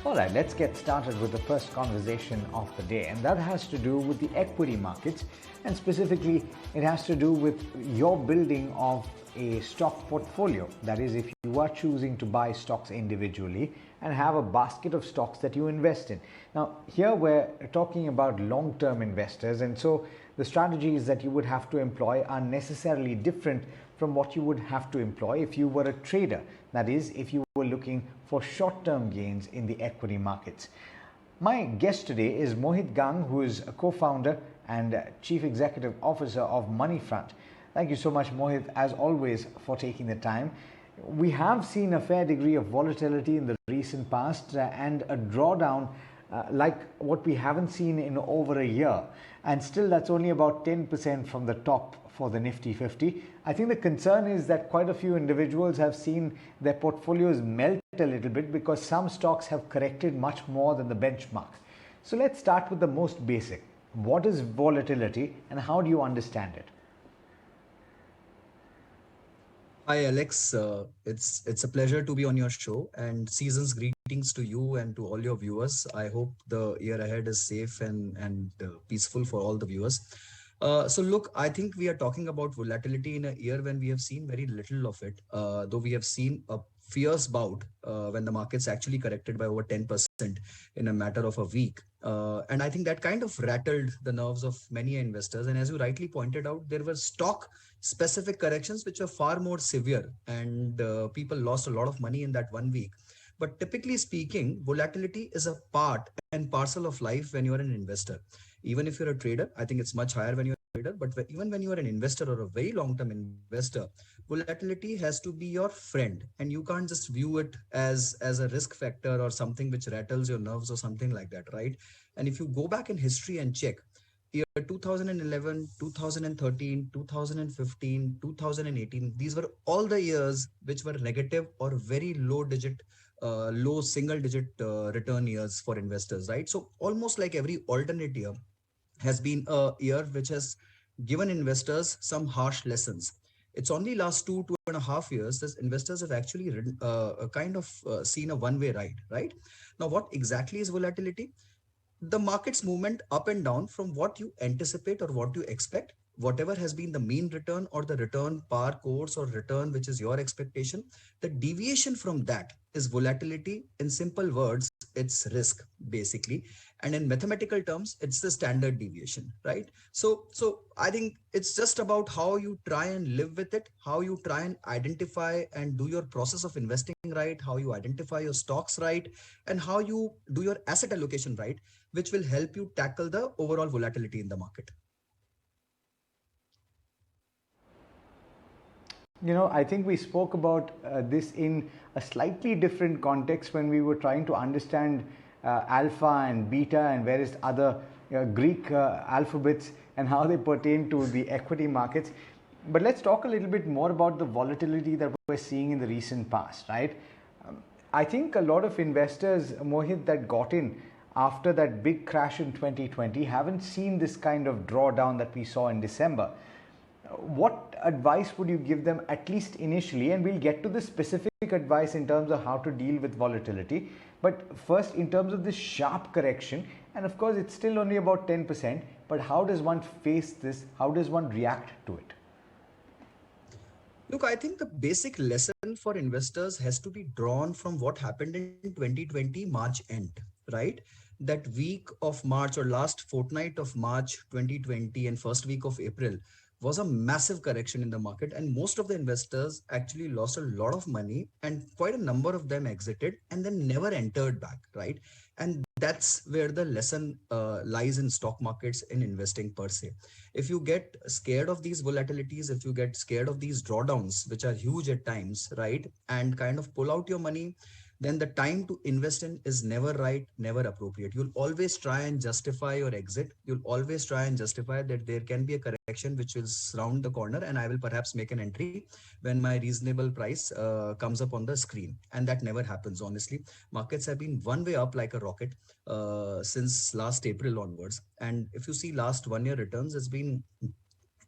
All right, let's get started with the first conversation of the day, and that has to do with the equity markets, and specifically, it has to do with your building of a stock portfolio. That is, if you are choosing to buy stocks individually and have a basket of stocks that you invest in. Now, here we're talking about long term investors, and so the strategies that you would have to employ are necessarily different from what you would have to employ if you were a trader. That is, if you were looking for short-term gains in the equity markets. My guest today is Mohit Gang, who is a co-founder and Chief Executive Officer of Moneyfront. Thank you so much, Mohit, as always, for taking the time. We have seen a fair degree of volatility in the recent past and a drawdown like what we haven't seen in over a year. And still, that's only about 10% from the top for the Nifty 50. I think the concern is that quite a few individuals have seen their portfolios melt a little bit because some stocks have corrected much more than the benchmark. So let's start with the most basic. What is volatility and how do you understand it? Hi Alex, it's a pleasure to be on your show, and season's greetings to you and to all your viewers. I hope the year ahead is safe and peaceful for all the viewers. So look, I think we are talking about volatility in a year when we have seen very little of it, though we have seen a fierce bout when the markets actually corrected by over 10% in a matter of a week. And I think that kind of rattled the nerves of many investors. And as you rightly pointed out, there were stock specific corrections which were far more severe, and people lost a lot of money in that 1 week. But typically speaking, volatility is a part and parcel of life when you're an investor. Even if you're a trader, I think it's much higher when you're a trader, but even when you are an investor or a very long-term investor, volatility has to be your friend, and you can't just view it as a risk factor or something which rattles your nerves or something like that, right? And if you go back in history and check, year 2011, 2013, 2015, 2018, these were all the years which were negative or very low single digit return years for investors, right? So almost like every alternate year has been a year which has given investors some harsh lessons. It's only last 2.5 years that investors have actually seen a one-way ride, right? Now, what exactly is volatility? The market's movement up and down from what you anticipate or what you expect, whatever has been the mean return or the return par course or return which is your expectation, the deviation from that is volatility. In simple words, it's risk basically, and in mathematical terms it's the standard deviation, right? So I think it's just about how you try and live with it, how you try and identify and do your process of investing right, how you identify your stocks right, and how you do your asset allocation right, which will help you tackle the overall volatility in the market. I think we spoke about this in a slightly different context when we were trying to understand alpha and beta and various other Greek alphabets and how they pertain to the equity markets. But let's talk a little bit more about the volatility that we're seeing in the recent past, right? I think a lot of investors, Mohit, that got in after that big crash in 2020 haven't seen this kind of drawdown that we saw in December. What advice would you give them, at least initially? And we'll get to the specific advice in terms of how to deal with volatility. But first, in terms of this sharp correction, and of course, it's still only about 10%, but how does one face this? How does one react to it? Look, I think the basic lesson for investors has to be drawn from what happened in 2020 March end, right? That week of March or last fortnight of March 2020 and first week of April was a massive correction in the market, and most of the investors actually lost a lot of money, and quite a number of them exited and then never entered back, right? And that's where the lesson lies in stock markets, in investing per se. If you get scared of these volatilities, if you get scared of these drawdowns which are huge at times, right, and kind of pull out your money, then the time to invest in is never right, never appropriate. You'll always try and justify your exit. You'll always try and justify that there can be a correction which will round the corner and I will perhaps make an entry when my reasonable price comes up on the screen. And that never happens, honestly. Markets have been one way up like a rocket since last April onwards. And if you see last 1 year returns, it's been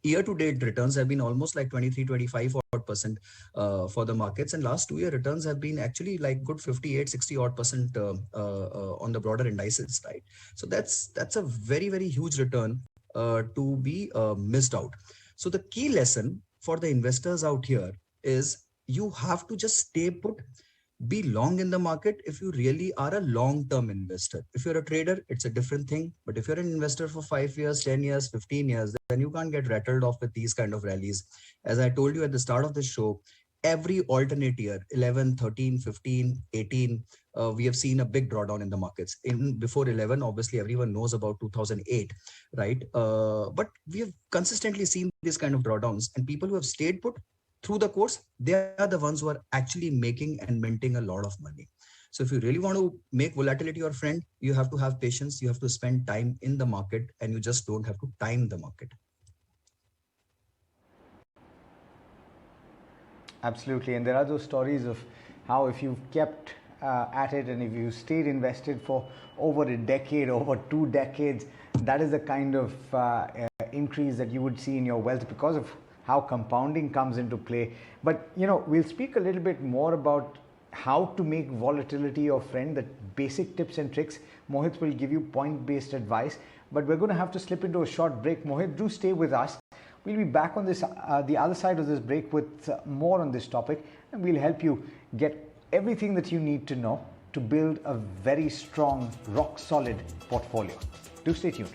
year-to-date returns have been almost like 23, 25 odd percent for the markets, and last 2 year returns have been actually like good 58, 60 odd percent on the broader indices, right? So that's a very, very huge return to be missed out. So the key lesson for the investors out here is you have to just stay put, be long in the market if you really are a long-term investor. If you're a trader, it's a different thing. But if you're an investor for 5 years, 10 years, 15 years, then you can't get rattled off with these kind of rallies. As I told you at the start of the show, every alternate year, 11, 13, 15, 18, we have seen a big drawdown in the markets. In before 11, obviously everyone knows about 2008, right? But we have consistently seen these kind of drawdowns, and people who have stayed put through the course, they are the ones who are actually making and minting a lot of money. So if you really want to make volatility your friend, you have to have patience, you have to spend time in the market, and you just don't have to time the market. Absolutely, and there are those stories of how if you've kept at it and if you stayed invested for over a decade, over 2 decades, that is the kind of increase that you would see in your wealth because of how compounding comes into play. But we'll speak a little bit more about how to make volatility your friend, the basic tips and tricks. Mohit will give you point-based advice, but we're going to have to slip into a short break. Mohit, do stay with us. We'll be back on this the other side of this break with more on this topic, and we'll help you get everything that you need to know to build a very strong, rock-solid portfolio. Do stay tuned.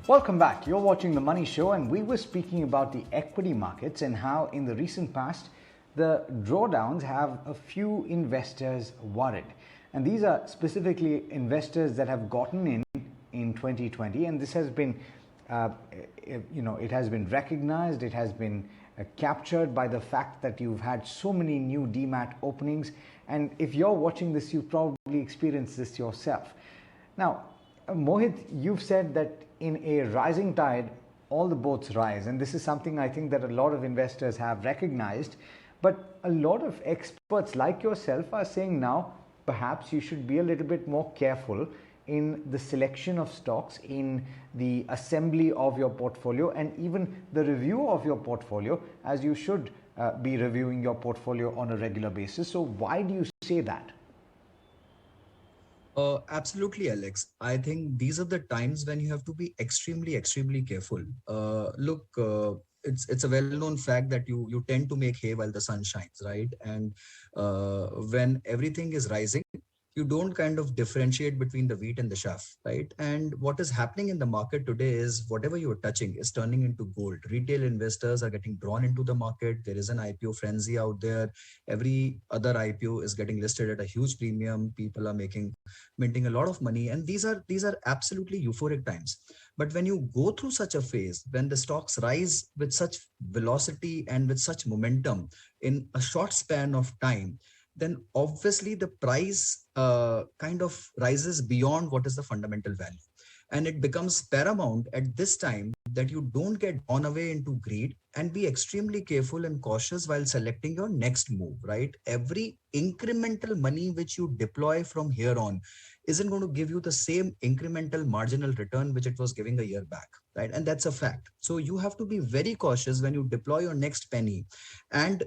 Welcome back. You're watching The Money Show, and we were speaking about the equity markets and how in the recent past the drawdowns have a few investors worried. And these are specifically investors that have gotten in 2020, and this has been it has been recognized, it has been captured by the fact that you've had so many new demat openings, and if you're watching this, you've probably experienced this yourself. Now, Mohit, you've said that in a rising tide, all the boats rise, and this is something I think that a lot of investors have recognized. But a lot of experts like yourself are saying now perhaps you should be a little bit more careful in the selection of stocks, in the assembly of your portfolio, and even the review of your portfolio, as you should be reviewing your portfolio on a regular basis. So why do you say that? Absolutely, Alex. I think these are the times when you have to be extremely, extremely careful. Look, it's a well-known fact that you tend to make hay while the sun shines, right? And when everything is rising, you don't kind of differentiate between the wheat and the chaff, right? And what is happening in the market today is whatever you are touching is turning into gold. Retail investors are getting drawn into the market. There is an IPO frenzy out there. Every other IPO is getting listed at a huge premium. People are minting a lot of money, and these are absolutely euphoric times. But when you go through such a phase, when the stocks rise with such velocity and with such momentum in a short span of time, then obviously the price kind of rises beyond what is the fundamental value. And it becomes paramount at this time that you don't get drawn away into greed and be extremely careful and cautious while selecting your next move, right? Every incremental money which you deploy from here on isn't going to give you the same incremental marginal return which it was giving a year back, right? And that's a fact. So you have to be very cautious when you deploy your next penny, and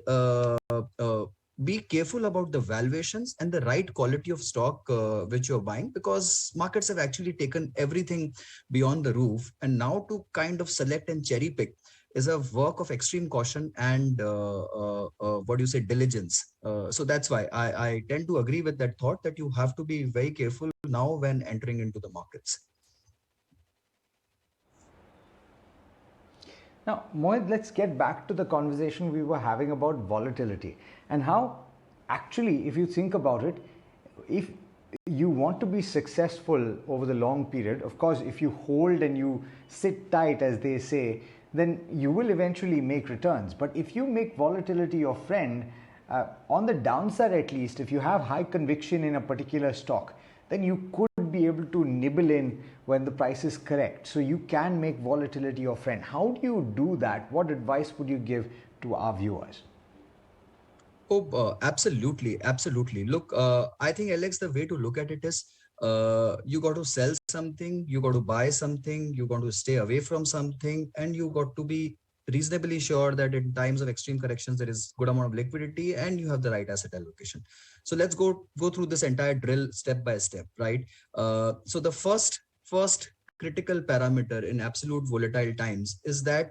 be careful about the valuations and the right quality of stock which you're buying, because markets have actually taken everything beyond the roof, and now to kind of select and cherry pick is a work of extreme caution and what do you say, diligence. So that's why I tend to agree with that thought that you have to be very careful now when entering into the markets. Now, Mohit, let's get back to the conversation we were having about volatility and how actually, if you think about it, if you want to be successful over the long period, of course, if you hold and you sit tight, as they say, then you will eventually make returns. But if you make volatility your friend, on the downside at least, if you have high conviction in a particular stock, then you could be able to nibble in when the price is correct. So you can make volatility your friend. How do you do that? What advice would you give to our viewers? Oh, absolutely, absolutely. Look, I think Alex, the way to look at it is, you got to sell something, you got to buy something, you got to stay away from something, and you got to be reasonably sure that in times of extreme corrections there is good amount of liquidity and you have the right asset allocation. So let's go through this entire drill step by step, right? So the first critical parameter in absolute volatile times is that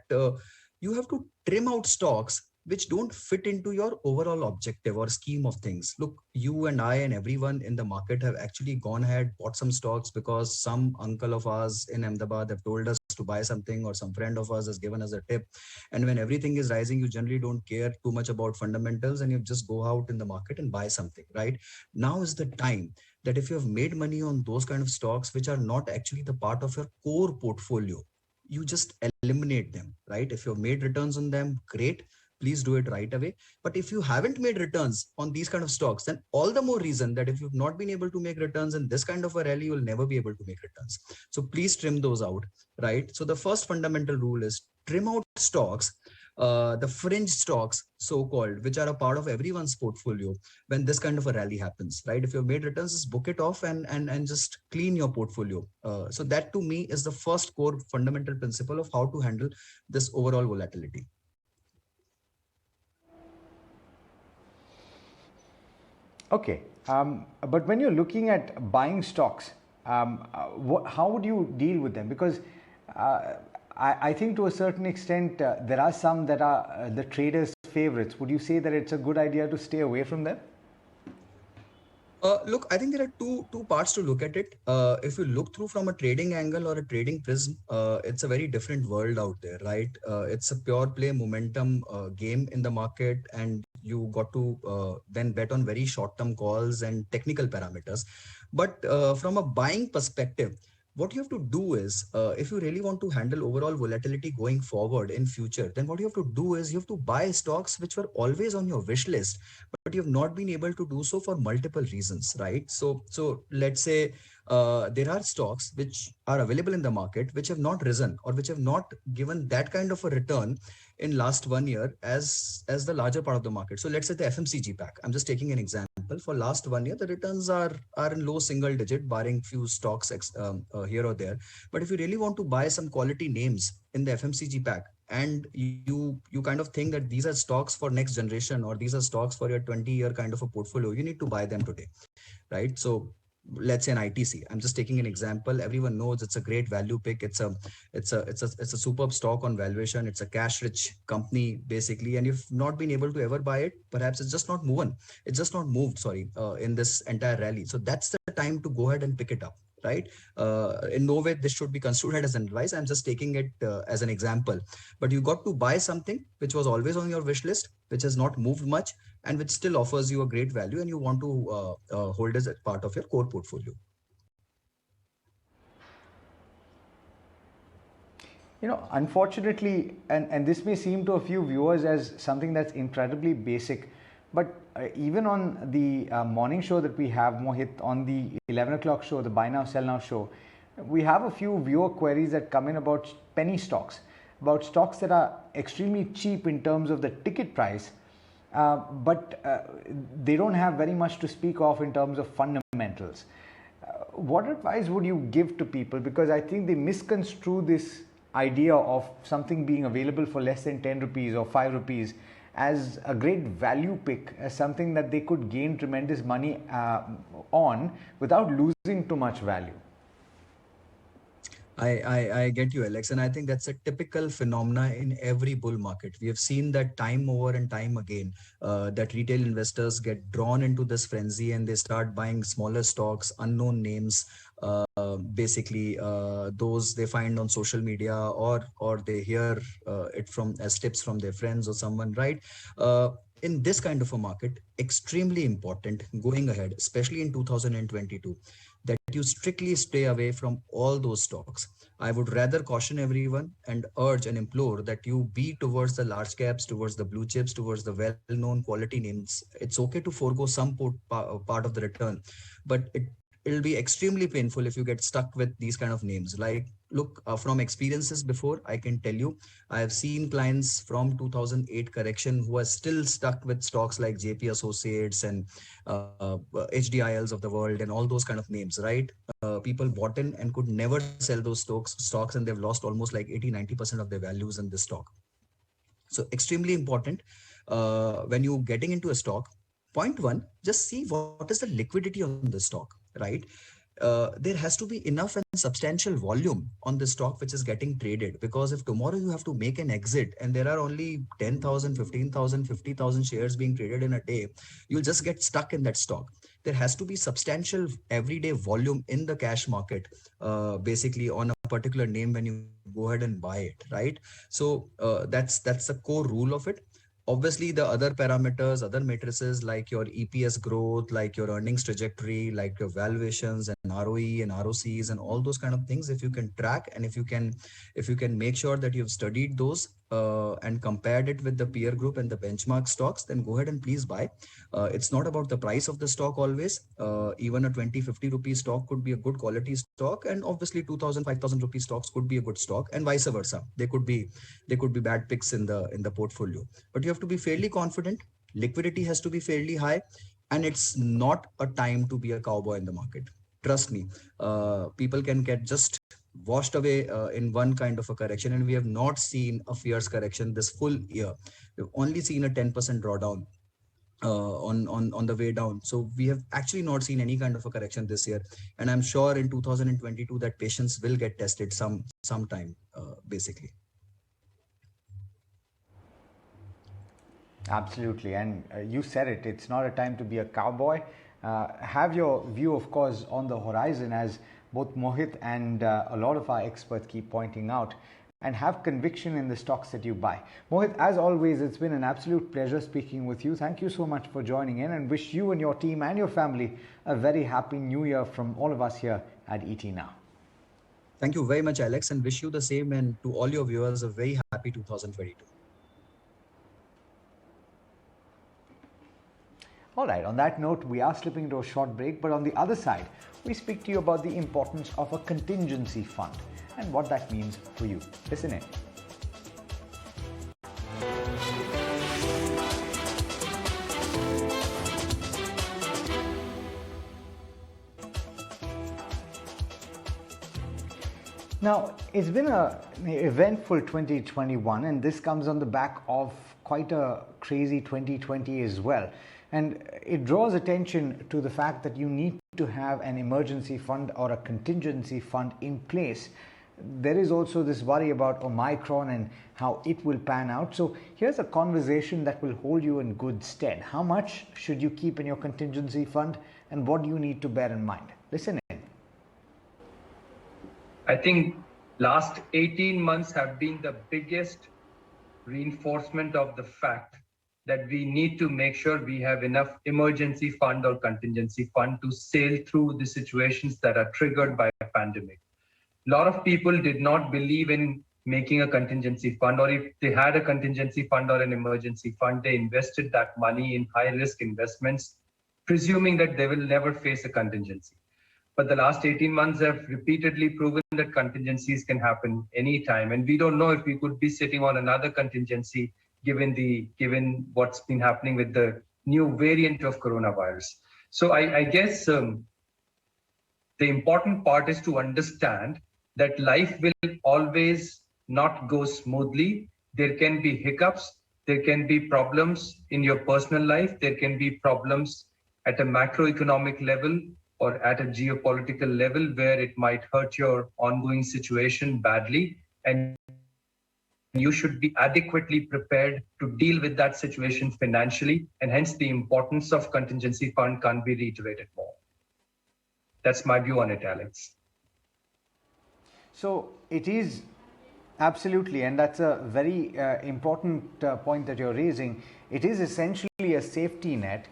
you have to trim out stocks which don't fit into your overall objective or scheme of things. Look, you and I and everyone in the market have actually gone ahead, bought some stocks because some uncle of ours in Ahmedabad have told us to buy something, or some friend of ours has given us a tip. And when everything is rising, you generally don't care too much about fundamentals and you just go out in the market and buy something, right? Now is the time that if you have made money on those kind of stocks which are not actually the part of your core portfolio, you just eliminate them, right? If you've made returns on them, great, please do it right away. But if you haven't made returns on these kind of stocks, then all the more reason that if you've not been able to make returns in this kind of a rally, you'll never be able to make returns. So please trim those out, right? So the first fundamental rule is trim out stocks, the fringe stocks, so-called, which are a part of everyone's portfolio when this kind of a rally happens, right? If you've made returns, just book it off and just clean your portfolio. So that to me is the first core fundamental principle of how to handle this overall volatility. Okay, but when you're looking at buying stocks, how would you deal with them? Because I think to a certain extent there are some that are the traders' favorites. Would you say that it's a good idea to stay away from them? Look, I think there are two parts to look at it. If you look through from a trading angle or a trading prism, it's a very different world out there, right? It's a pure play momentum game in the market, and you got to then bet on very short term calls and technical parameters. But from a buying perspective, what you have to do is, if you really want to handle overall volatility going forward in future, then what you have to do is you have to buy stocks which were always on your wish list, but you have not been able to do so for multiple reasons, right? So let's say there are stocks which are available in the market which have not risen or which have not given that kind of a return in last 1 year as the larger part of the market. So let's say the FMCG pack, I'm just taking an example. For last 1 year, the returns are in low single digit, barring few stocks here or there. But if you really want to buy some quality names in the FMCG pack, and you kind of think that these are stocks for next generation, or these are stocks for your 20-year kind of a portfolio, you need to buy them today, right? So let's say an ITC, I'm just taking an example. Everyone knows it's a great value pick. It's a superb stock on valuation. It's a cash rich company basically, and you've not been able to ever buy it. Perhaps it's just not moved, sorry, in this entire rally. So that's the time to go ahead and pick it up, right? In no way this should be construed as an advice. I'm just taking it as an example. But you got to buy something which was always on your wish list, which has not moved much, and which still offers you a great value, and you want to hold as a part of your core portfolio. You know, unfortunately, and this may seem to a few viewers as something that's incredibly basic, but even on the morning show that we have, Mohit, on the 11 o'clock show, the Buy Now, Sell Now show, we have a few viewer queries that come in about penny stocks, about stocks that are extremely cheap in terms of the ticket price, but they don't have very much to speak of in terms of fundamentals. What advice would you give to people? Because I think they misconstrue this idea of something being available for less than 10 rupees or 5 rupees as a great value pick, as something that they could gain tremendous money on without losing too much value. I get you, Alex, and I think that's a typical phenomena in every bull market. We have seen that time over and time again, that retail investors get drawn into this frenzy and they start buying smaller stocks, unknown names, basically those they find on social media, or they hear it from as tips from their friends or someone, right? In this kind of a market, extremely important going ahead, especially in 2022, that you strictly stay away from all those stocks. I would rather caution everyone and urge and implore that you be towards the large caps, towards the blue chips, towards the well-known quality names. It's okay to forego some part of the return, but it'll be extremely painful if you get stuck with these kind of names. Like look, from experiences before, I can tell you, I have seen clients from 2008 correction who are still stuck with stocks like JP Associates and HDILs of the world and all those kind of names, right? People bought in and could never sell those stocks, and they've lost almost like 80-90% of their values in this stock. So extremely important, when you getting into a stock, point one, just see what is the liquidity on the stock, right? There has to be enough and substantial volume on the stock which is getting traded, because if tomorrow you have to make an exit and there are only 10,000, 15,000, 50,000 shares being traded in a day, you'll just get stuck in that stock. There has to be substantial everyday volume in the cash market, basically on a particular name when you go ahead and buy it, right? So that's the core rule of it. Obviously, the other parameters, other matrices like your EPS growth, like your earnings trajectory, like your valuations and ROE and ROCs and all those kind of things, if you can track and if you can make sure that you've studied those and compared it with the peer group and the benchmark stocks, then go ahead and please buy. It's not about the price of the stock always. Even a 20-50 rupee stock could be a good quality stock, and obviously 2,000-5,000 rupee stocks could be a good stock, and vice versa. They could be bad picks in the portfolio. But you have to be fairly confident. Liquidity has to be fairly high, and it's not a time to be a cowboy in the market. Trust me, people can get just washed away in one kind of a correction, and we have not seen a fierce correction this full year. We've only seen a 10% drawdown on the way down. So we have actually not seen any kind of a correction this year, and I'm sure in 2022 that patience will get tested sometime, basically. Absolutely, and you said it, it's not a time to be a cowboy. Have your view, of course, on the horizon, as both Mohit and a lot of our experts keep pointing out, and have conviction in the stocks that you buy. Mohit, as always, it's been an absolute pleasure speaking with you. Thank you so much for joining in, and wish you and your team and your family a very happy new year from all of us here at ET Now. Thank you very much, Alex, and wish you the same, and to all your viewers a very happy 2022. All right, on that note, we are slipping into a short break, but on the other side, we speak to you about the importance of a contingency fund and what that means for you. Listen in. Now, it's been an eventful 2021, and this comes on the back of quite a crazy 2020 as well. And it draws attention to the fact that you need to have an emergency fund or a contingency fund in place. There is also this worry about Omicron and how it will pan out. So here's a conversation that will hold you in good stead. How much should you keep in your contingency fund, and what do you need to bear in mind? Listen in. I think last 18 months have been the biggest reinforcement of the fact that we need to make sure we have enough emergency fund or contingency fund to sail through the situations that are triggered by a pandemic. A lot of people did not believe in making a contingency fund, or if they had a contingency fund or an emergency fund, they invested that money in high risk investments, presuming that they will never face a contingency. But the last 18 months have repeatedly proven that contingencies can happen anytime. And we don't know if we could be sitting on another contingency given what's been happening with the new variant of coronavirus. So I guess the important part is to understand that life will always not go smoothly. There can be hiccups, there can be problems in your personal life, there can be problems at a macroeconomic level or at a geopolitical level where it might hurt your ongoing situation badly, and you should be adequately prepared to deal with that situation financially, and hence the importance of contingency fund can't be reiterated more. That's my view on it, Alex. So it is absolutely, and that's a very important point that you're raising. It is essentially a safety net.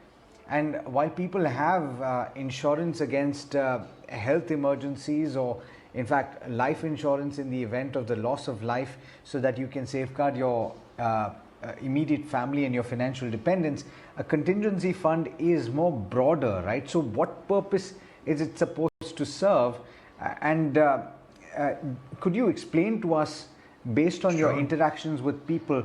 And while people have insurance against health emergencies, or in fact life insurance in the event of the loss of life, so that you can safeguard your immediate family and your financial dependence, a contingency fund is more broader, right? So what purpose is it supposed to serve? And could you explain to us, based on your Sure. interactions with people,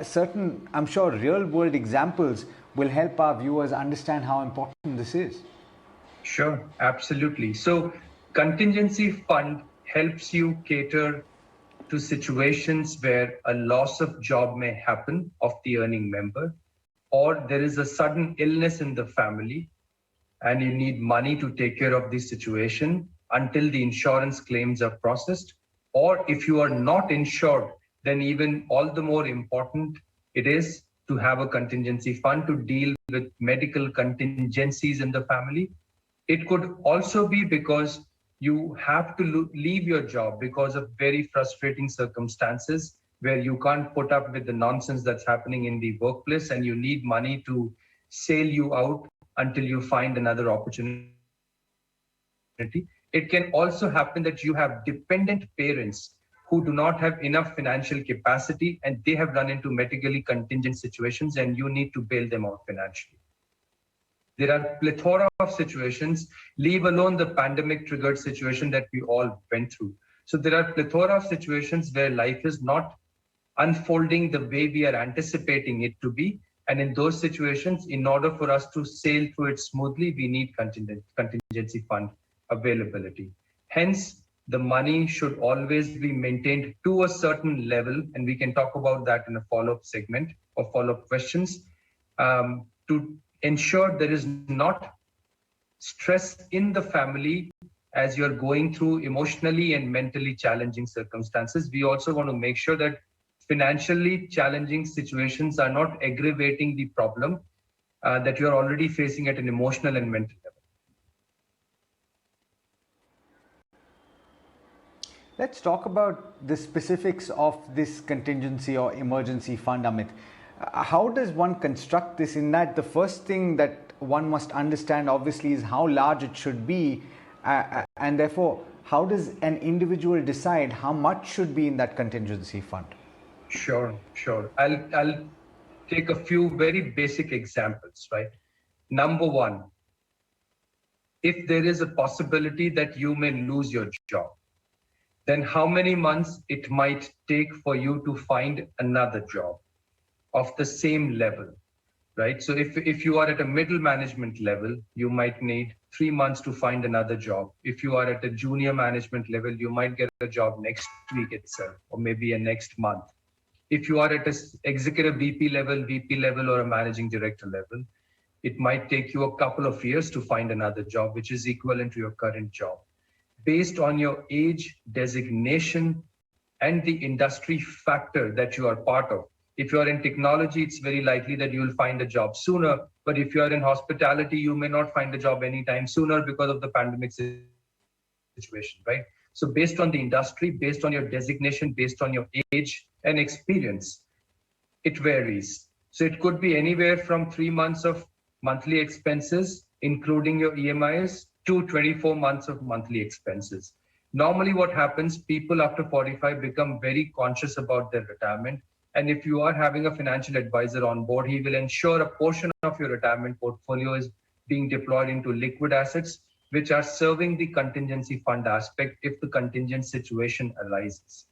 certain, I'm sure, real world examples will help our viewers understand how important this is? Sure, absolutely. So, contingency fund helps you cater to situations where a loss of job may happen of the earning member, or there is a sudden illness in the family and you need money to take care of the situation until the insurance claims are processed. Or if you are not insured, then even all the more important it is to have a contingency fund to deal with medical contingencies in the family. It could also be because you have to leave your job because of very frustrating circumstances where you can't put up with the nonsense that's happening in the workplace and you need money to sail you out until you find another opportunity. It can also happen that you have dependent parents who do not have enough financial capacity and they have run into medically contingent situations and you need to bail them out financially. There are plethora of situations, leave alone the pandemic triggered situation that we all went through. So there are plethora of situations where life is not unfolding the way we are anticipating it to be. And in those situations, in order for us to sail through it smoothly, we need contingency fund availability. Hence, the money should always be maintained to a certain level. And we can talk about that in a follow-up segment or follow-up questions to ensure there is not stress in the family as you're going through emotionally and mentally challenging circumstances. We also want to make sure that financially challenging situations are not aggravating the problem that you're already facing at an emotional and mental level. Let's talk about the specifics of this contingency or emergency fund, Amit. How does one construct this? In that, the first thing that one must understand, obviously, is how large it should be, and therefore, how does an individual decide how much should be in that contingency fund? Sure. I'll take a few very basic examples, right? Number one, if there is a possibility that you may lose your job, then how many months it might take for you to find another job of the same level, right? So if you are at a middle management level, you might need 3 months to find another job. If you are at a junior management level, you might get a job next week itself, or maybe a next month. If you are at an executive VP level, or a managing director level, it might take you a couple of years to find another job, which is equivalent to your current job. Based on your age, designation, and the industry factor that you are part of. If you are in technology, it's very likely that you will find a job sooner. But if you are in hospitality, you may not find a job anytime sooner because of the pandemic situation, right? So based on the industry, based on your designation, based on your age and experience, it varies. So it could be anywhere from 3 months of monthly expenses, including your EMIs, to 24 months of monthly expenses. Normally what happens, people after 45 become very conscious about their retirement. And if you are having a financial advisor on board, he will ensure a portion of your retirement portfolio is being deployed into liquid assets, which are serving the contingency fund aspect if the contingent situation arises.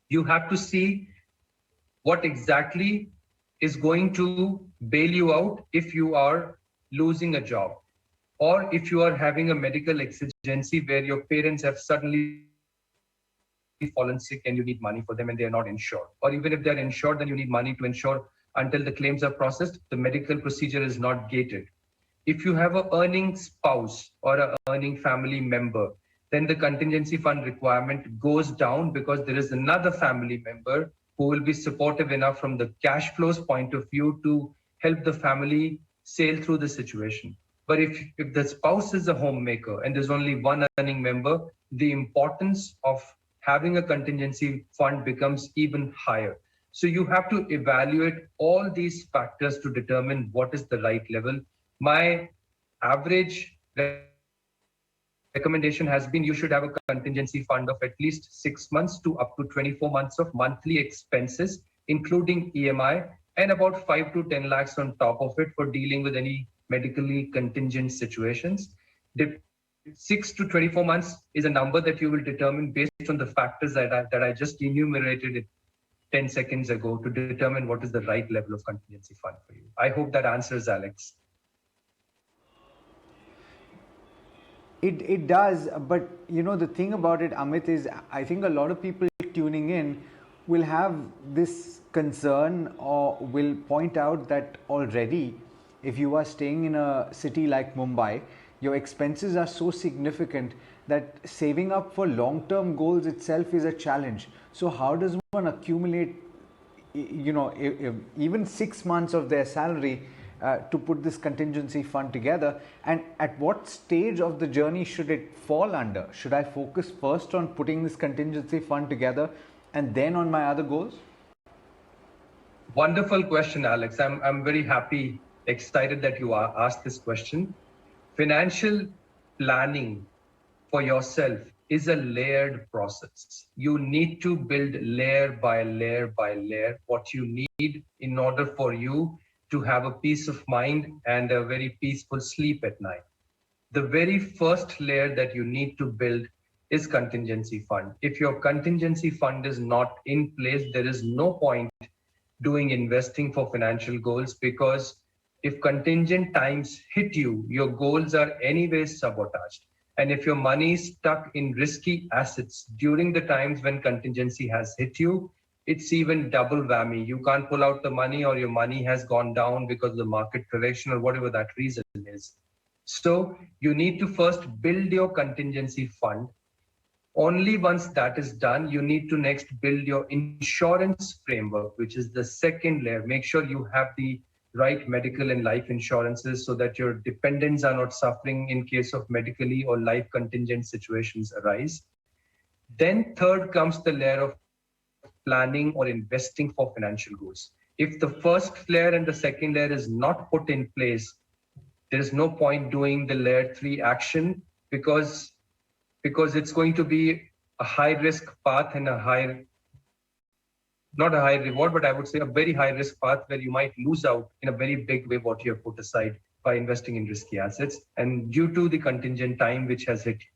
You have to see what exactly is going to bail you out if you are losing a job, or if you are having a medical exigency where your parents have suddenly fallen sick and you need money for them and they are not insured. Or even if they're insured, then you need money to insure until the claims are processed. The medical procedure is not gated. If you have an earning spouse or an earning family member, then the contingency fund requirement goes down because there is another family member who will be supportive enough from the cash flows point of view to help the family sail through the situation. But if the spouse is a homemaker and there's only one earning member, the importance of having a contingency fund becomes even higher. So you have to evaluate all these factors to determine what is the right level. My average recommendation has been you should have a contingency fund of at least 6 months to up to 24 months of monthly expenses, including EMI, and about 5 to 10 lakhs on top of it for dealing with any medically contingent situations. 6 to 24 months is a number that you will determine based on the factors that I just enumerated 10 seconds ago to determine what is the right level of contingency fund for you. I hope that answers, Alex. It does, but you know, the thing about it, Amit, is I think a lot of people tuning in will have this concern or will point out that already, if you are staying in a city like Mumbai, your expenses are so significant that saving up for long-term goals itself is a challenge. So how does one accumulate, you know, even 6 months of their salary to put this contingency fund together? And at what stage of the journey should it fall under? Should I focus first on putting this contingency fund together and then on my other goals? Wonderful question, Alex. I'm very happy, excited that you asked this question. Financial planning for yourself is a layered process. You need to build layer by layer by layer what you need in order for you to have a peace of mind and a very peaceful sleep at night. The very first layer that you need to build is contingency fund. If your contingency fund is not in place, there is no point doing investing for financial goals, because if contingent times hit you, your goals are anyways sabotaged. And if your money is stuck in risky assets during the times when contingency has hit you, it's even double whammy. You can't pull out the money, or your money has gone down because of the market correction or whatever that reason is. So you need to first build your contingency fund. Only once that is done, you need to next build your insurance framework, which is the second layer. Make sure you have the right medical and life insurances so that your dependents are not suffering in case of medically or life contingent situations arise. Then third comes the layer of planning or investing for financial goals. If the first layer and the second layer is not put in place, there is no point doing the layer 3 action, because it's going to be a high risk path and not a high reward, but I would say a very high risk path where you might lose out in a very big way what you have put aside by investing in risky assets and due to the contingent time which has hit you.